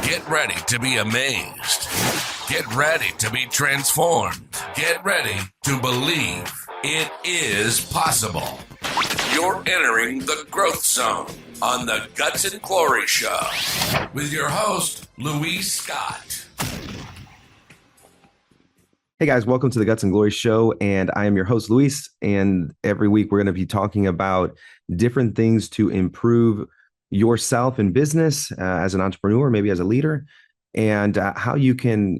Get ready to be amazed. Get ready to be transformed. Get ready to believe it is possible. You're entering the growth zone on the Guts and Glory Show with your host, Luis Scott. Hey guys, welcome to the Guts and Glory Show, and I am your host, Luis, and every week we're going to be talking about different things to improve yourself in business as an entrepreneur, maybe as a leader, and how you can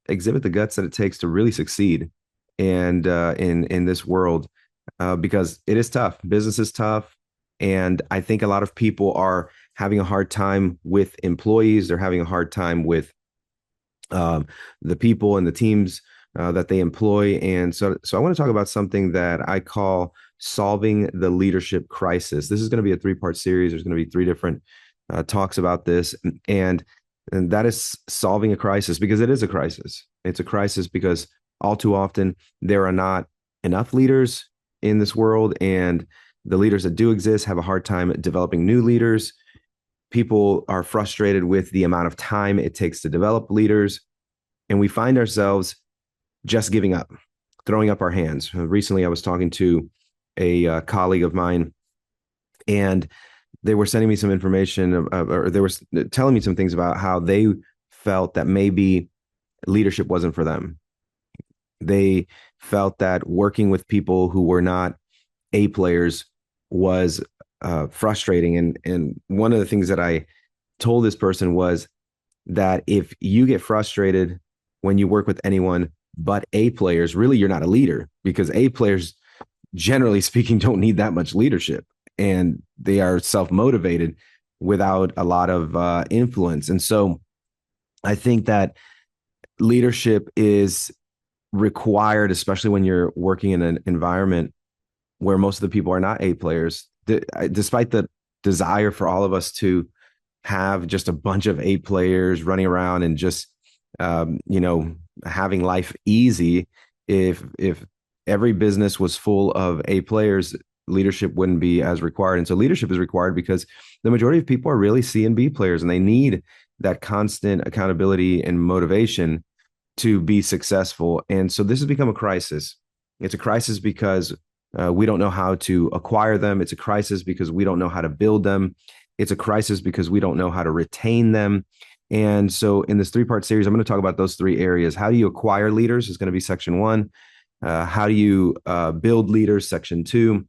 exhibit the guts that it takes to really succeed and in this world, because it is tough. Business is tough, and I think a lot of people are having a hard time with employees. They're having a hard time with the people and the teams that they employ. And so I want to talk about something that I call solving the leadership crisis. This is going to be a 3-part series. There's going to be 3 different talks about this. And that is solving a crisis, because it is a crisis. It's a crisis because all too often there are not enough leaders in this world. And the leaders that do exist have a hard time developing new leaders. People are frustrated with the amount of time it takes to develop leaders. And we find ourselves just giving up, throwing up our hands. Recently, I was talking to a colleague of mine, and they were sending me some information, or they were telling me some things about how they felt that maybe leadership wasn't for them. They felt that working with people who were not A players was frustrating. And one of the things that I told this person was that if you get frustrated when you work with anyone but A players, really you're not a leader, because A players, generally speaking, don't need that much leadership, and they are self-motivated without a lot of influence. And so I think that leadership is required, especially when you're working in an environment where most of the people are not A players. Despite the desire for all of us to have just a bunch of A players running around and just having life easy, if every business was full of A players, leadership wouldn't be as required. And so leadership is required because the majority of people are really C and B players, and they need that constant accountability and motivation to be successful. And so this has become a crisis. It's a crisis because we don't know how to acquire them. It's a crisis because we don't know how to build them. It's a crisis because we don't know how to retain them. And so in this 3-part series, I'm going to talk about those 3 areas. How do you acquire leaders is going to be section 1. How do you build leaders, section 2.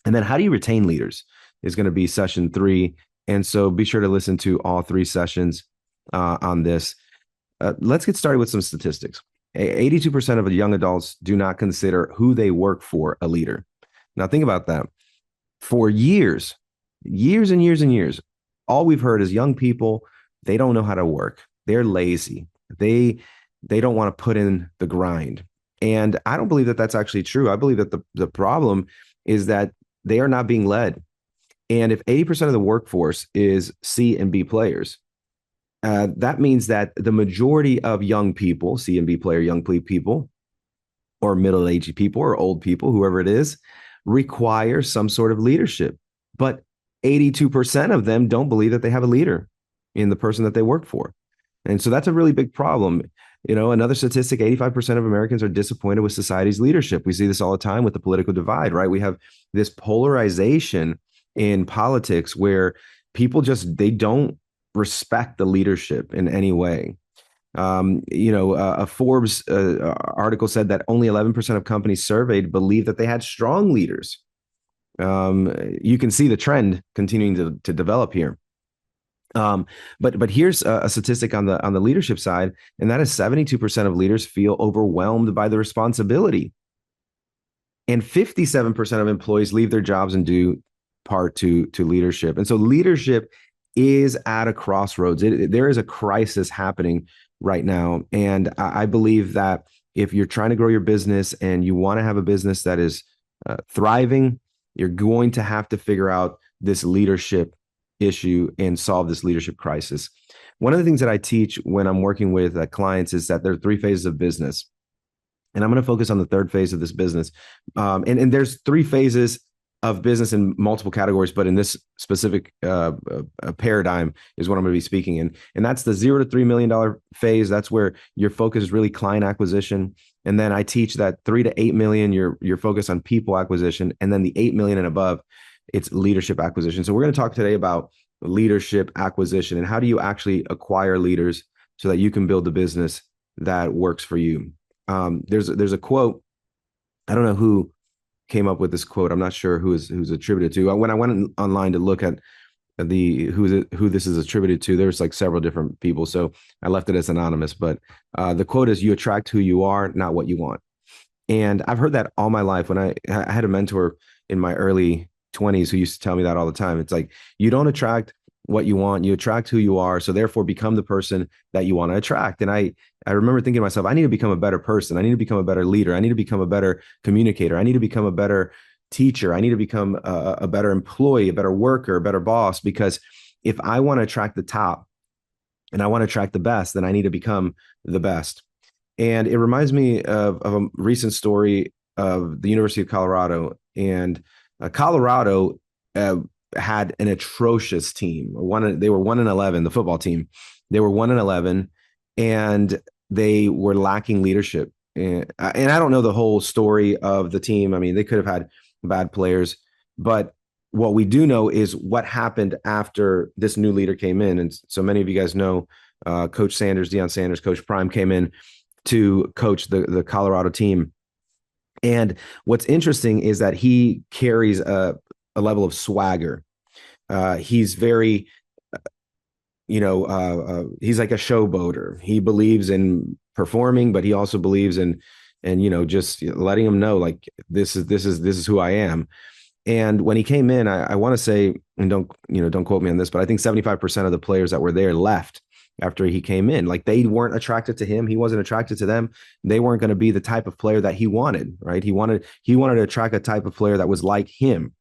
And then how do you retain leaders is going to be session 3. And so be sure to listen to all 3 sessions on this. Let's get started with some statistics. 82% of young adults do not consider who they work for a leader. Now think about that. For years and years and years, all we've heard is young people, they don't know how to work. They're lazy. They don't want to put in the grind. And I don't believe that that's actually true. I believe that the problem is that they are not being led. And if 80% of the workforce is C and B players, that means that the majority of young people, C and B player young people, or middle-aged people, or old people, whoever it is, require some sort of leadership. But 82% of them don't believe that they have a leader in the person that they work for. And so that's a really big problem. Another statistic, 85% of Americans are disappointed with society's leadership. We see this all the time with the political divide, right? We have this polarization in politics where people they don't respect the leadership in any way. A Forbes article said that only 11% of companies surveyed believe that they had strong leaders. You can see the trend continuing to develop here. But here's a statistic on the leadership side, and that is 72% of leaders feel overwhelmed by the responsibility, and 57% of employees leave their jobs in due part to leadership. And so leadership is at a crossroads. There is a crisis happening right now, and I believe that if you're trying to grow your business and you want to have a business that is thriving, you're going to have to figure out this leadership issue and solve this leadership crisis. One of the things that I teach when I'm working with clients is that there are 3 phases of business. And I'm going to focus on the 3rd phase of this business. And there's 3 phases of business in multiple categories, but in this specific paradigm is what I'm going to be speaking in. And that's the $0 to $3 million phase. That's where your focus is really client acquisition. And then I teach that 3 to 8 million, your focus on people acquisition. And then the 8 million and above, it's leadership acquisition. So we're going to talk today about leadership acquisition and how do you actually acquire leaders so that you can build the business that works for you. There's a quote. I don't know who came up with this quote. I'm not sure who's attributed to. When I went online to look at who this is attributed to, there's like several different people. So I left it as anonymous. But the quote is, "You attract who you are, not what you want." And I've heard that all my life. When I had a mentor in my early 20s who used to tell me that all the time. It's like, you don't attract what you want, you attract who you are. So therefore become the person that you want to attract. And I remember thinking to myself, I need to become a better person. I need to become a better leader. I need to become a better communicator. I need to become a better teacher. I need to become a better employee, a better worker, a better boss, because if I want to attract the top and I want to attract the best, then I need to become the best. And it reminds me of a recent story of the University of Colorado. And Colorado had an atrocious team. They were 1-11, the football team. They were 1-11, and they were lacking leadership. And I don't know the whole story of the team. I mean, they could have had bad players, but what we do know is what happened after this new leader came in. And so many of you guys know Coach Sanders, Deion Sanders, Coach Prime came in to coach the Colorado team. And what's interesting is that he carries a level of swagger. He's very, he's like a showboater. He believes in performing, but he also believes in, just letting them know, like, this is who I am. And when he came in, I want to say, and don't quote me on this, but I think 75% of the players that were there left after he came in. Like, they weren't attracted to him. He wasn't attracted to them. They weren't going to be the type of player that he wanted, right? He wanted to attract a type of player that was like him.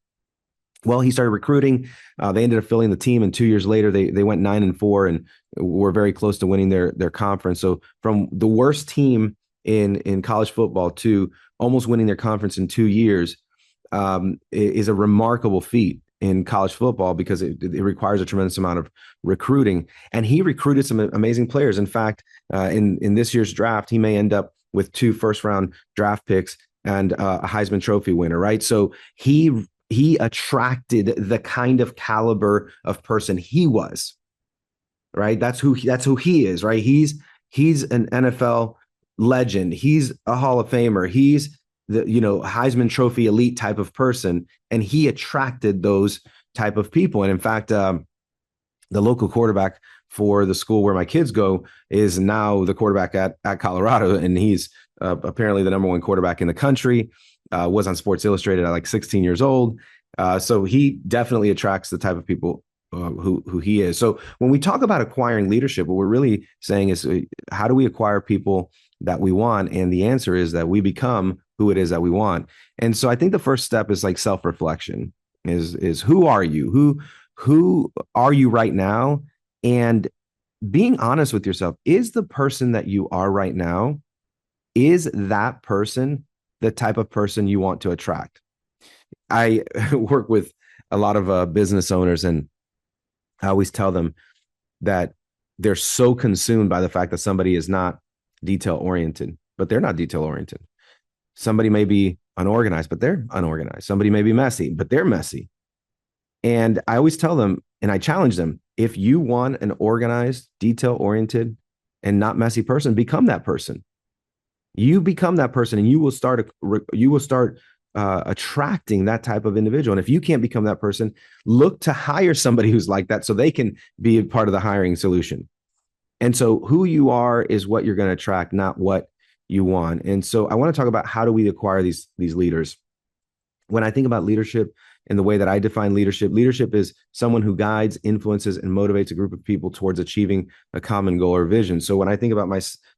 Well, he started recruiting. They ended up filling the team, and 2 years later, they went 9-4 and were very close to winning their conference. So from the worst team in college football to almost winning their conference in 2 years is a remarkable feat in college football, because it requires a tremendous amount of recruiting. And he recruited some amazing players. In fact, in this year's draft, he may end up with 2 first-round draft picks and a Heisman Trophy winner, right? So he attracted the kind of caliber of person he was, right? That's who he is, right? He's an NFL legend. He's a Hall of Famer. He's the Heisman Trophy elite type of person, and he attracted those type of people. And in fact, the local quarterback for the school where my kids go is now the quarterback at Colorado, and he's apparently the number 1 quarterback in the country. Was on Sports Illustrated at like 16 years old. So he definitely attracts the type of people who he is. So when we talk about acquiring leadership, what we're really saying is, how do we acquire people that we want? And the answer is that we become who it is that we want. And so I think the first step is like self-reflection. Is who are you? Who are you right now? And being honest with yourself, is the person that you are right now, is that person the type of person you want to attract? I work with a lot of business owners, and I always tell them that they're so consumed by the fact that somebody is not detail oriented, but they're not detail oriented. Somebody may be unorganized, but they're unorganized. Somebody may be messy, but they're messy. And I always tell them, and I challenge them, if you want an organized, detail oriented, and not messy person, become that person. You become that person, and you will start attracting that type of individual. And if you can't become that person, look to hire somebody who's like that, so they can be a part of the hiring solution. And so who you are is what you're going to attract, not what you want. And so I want to talk about, how do we acquire these leaders? When I think about leadership and the way that I define leadership is someone who guides, influences, and motivates a group of people towards achieving a common goal or vision. So when I think about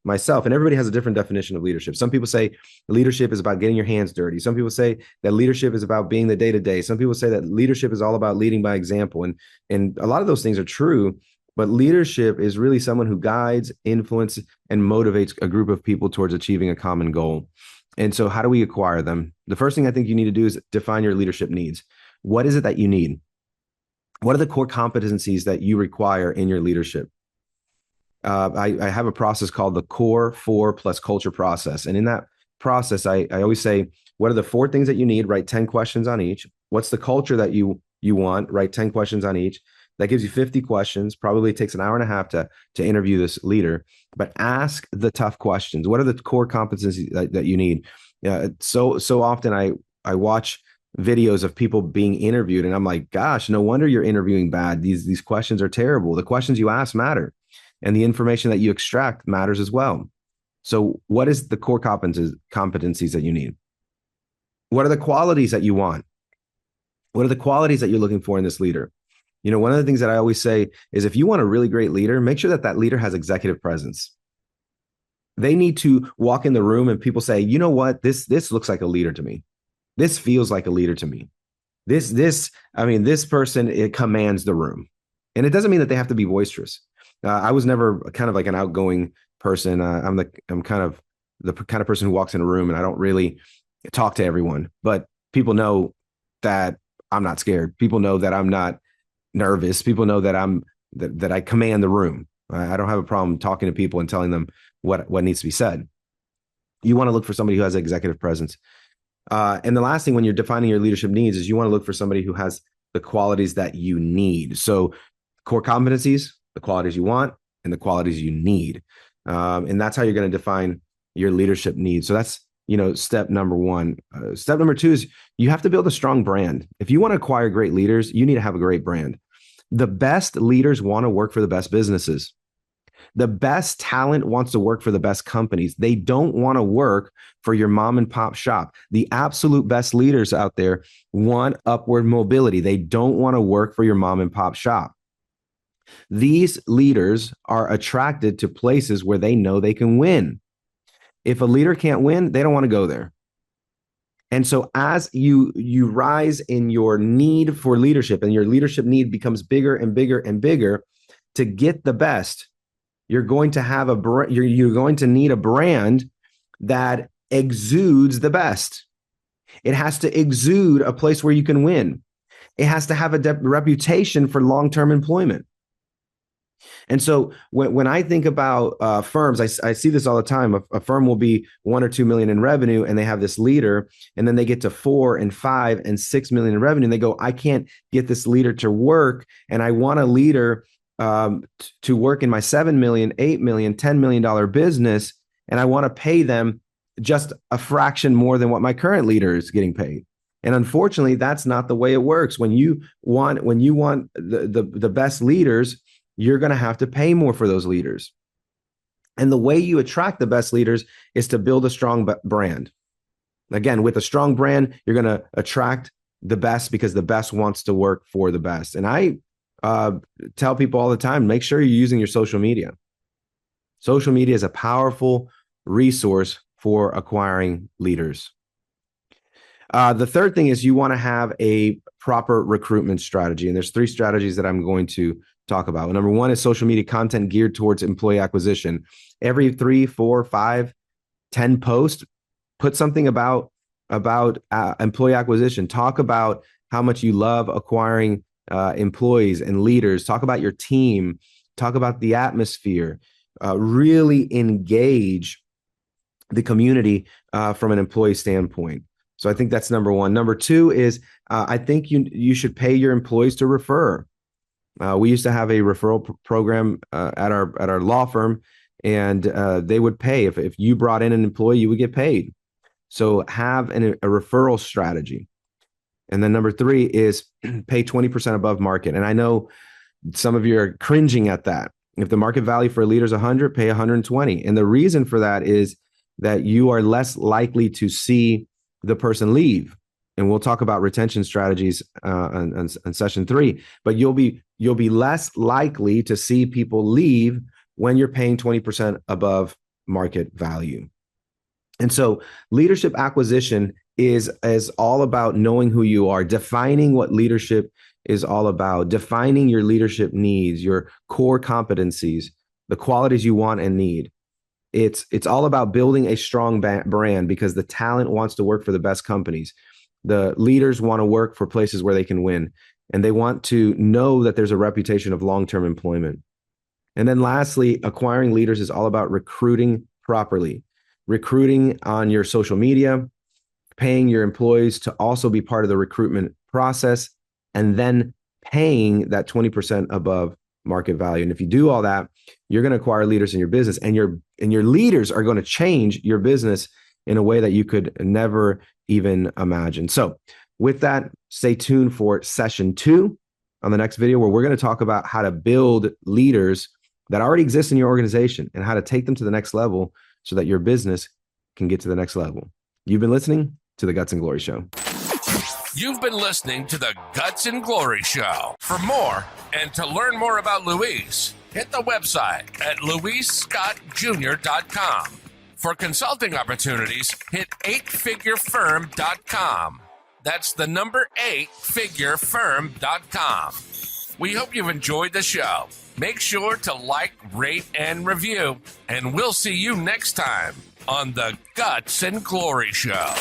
myself, and everybody has a different definition of leadership. Some people say leadership is about getting your hands dirty. Some people say that leadership is about being the day-to-day. Some people say that leadership is all about leading by example. And a lot of those things are true, but leadership is really someone who guides, influences, and motivates a group of people towards achieving a common goal. And so how do we acquire them? The first thing I think you need to do is define your leadership needs. what is it that you need? What are the core competencies that you require in your leadership? I have a process called the core 4 plus culture process. And in that process, I always say, what are the 4 things that you need? Write 10 questions on each. What's the culture that you want? Write 10 questions on each. That gives you 50 questions. Probably takes an hour and a half to interview this leader, but ask the tough questions. What are the core competencies that you need? So often I watch videos of people being interviewed and I'm like, gosh, no wonder you're interviewing bad. These questions are terrible. The questions you ask matter, and the information that you extract matters as well. So what is the core competencies that you need? What are the qualities that you want? What are the qualities that you're looking for in this leader? One of the things that I always say is, if you want a really great leader, make sure that leader has executive presence. They need to walk in the room and people say, you know what, this looks like a leader to me. This feels like a leader to me. This person, it commands the room. And it doesn't mean that they have to be boisterous. I was never kind of like an outgoing person. I'm kind of the kind of person who walks in a room and I don't really talk to everyone, but people know that I'm not scared. People know that I'm not nervous. People know that that I command the room. I don't have a problem talking to people and telling them what needs to be said. You want to look for somebody who has executive presence. And the last thing when you're defining your leadership needs is you want to look for somebody who has the qualities that you need. So core competencies, the qualities you want, and the qualities you need. And that's how you're going to define your leadership needs. So that's, step number 1. Step number 2 is you have to build a strong brand. If you want to acquire great leaders, you need to have a great brand. The best leaders want to work for the best businesses. The best talent wants to work for the best companies. They don't want to work for your mom and pop shop. The absolute best leaders out there want upward mobility. They don't want to work for your mom and pop shop. These leaders are attracted to places where they know they can win. If a leader can't win, they don't want to go there. And so as you rise in your need for leadership and your leadership need becomes bigger and bigger and bigger, to get the best, you're going to have you're going to need a brand that exudes the best. It has to exude a place where you can win. It has to have a reputation for long-term employment. And so when I think about firms, I see this all the time. A firm will be 1 or 2 million in revenue, and they have this leader, and then they get to 4 and 5 and 6 million in revenue, and they go, I can't get this leader to work, and I want a leader to work in my 7 million, 8 million, $10 million business, and I want to pay them just a fraction more than what my current leader is getting paid. And unfortunately, that's not the way it works. When you want the best leaders, you're going to have to pay more for those leaders. And the way you attract the best leaders is to build a strong brand. Again, with a strong brand, you're going to attract the best because the best wants to work for the best. And I tell people all the time, make sure you're using your social media. Social media is a powerful resource for acquiring leaders. The third thing is you want to have a proper recruitment strategy. And there's 3 strategies that I'm going to talk about. Number 1 is social media content geared towards employee acquisition. Every 3, 4, 5, 10 posts, put something about employee acquisition. Talk about how much you love acquiring employees and leaders. Talk about your team. Talk about the atmosphere. Really engage the community from an employee standpoint. So I think that's number 1. Number 2 is I think you should pay your employees to refer. We used to have a referral program at our law firm, and they would pay. If you brought in an employee, you would get paid. So have a referral strategy. And then number 3 is pay 20% above market. And I know some of you are cringing at that. If the market value for a leader is 100, pay 120. And the reason for that is that you are less likely to see the person leave. And we'll talk about retention strategies on session 3. But you'll be less likely to see people leave when you're paying 20% above market value. And so leadership acquisition is all about knowing who you are, defining what leadership is all about, defining your leadership needs, your core competencies, the qualities you want and need. It's all about building a strong brand because the talent wants to work for the best companies. The leaders want to work for places where they can win, and they want to know that there's a reputation of long-term employment. And then lastly, acquiring leaders is all about recruiting properly, recruiting on your social media, paying your employees to also be part of the recruitment process, and then paying that 20% above market value. And if you do all that, you're going to acquire leaders in your business, and your leaders are going to change your business in a way that you could never even imagine. So with that, stay tuned for session 2 on the next video, where we're going to talk about how to build leaders that already exist in your organization and how to take them to the next level so that your business can get to the next level. You've been listening to the Guts and Glory Show. You've been listening to the Guts and Glory Show. For more and to learn more about Luis, hit the website at luisscottjr.com. For consulting opportunities, hit 8figurefirm.com. That's the number 8figurefirm.com. We hope you've enjoyed the show. Make sure to like, rate, and review, and we'll see you next time on the Guts and Glory Show.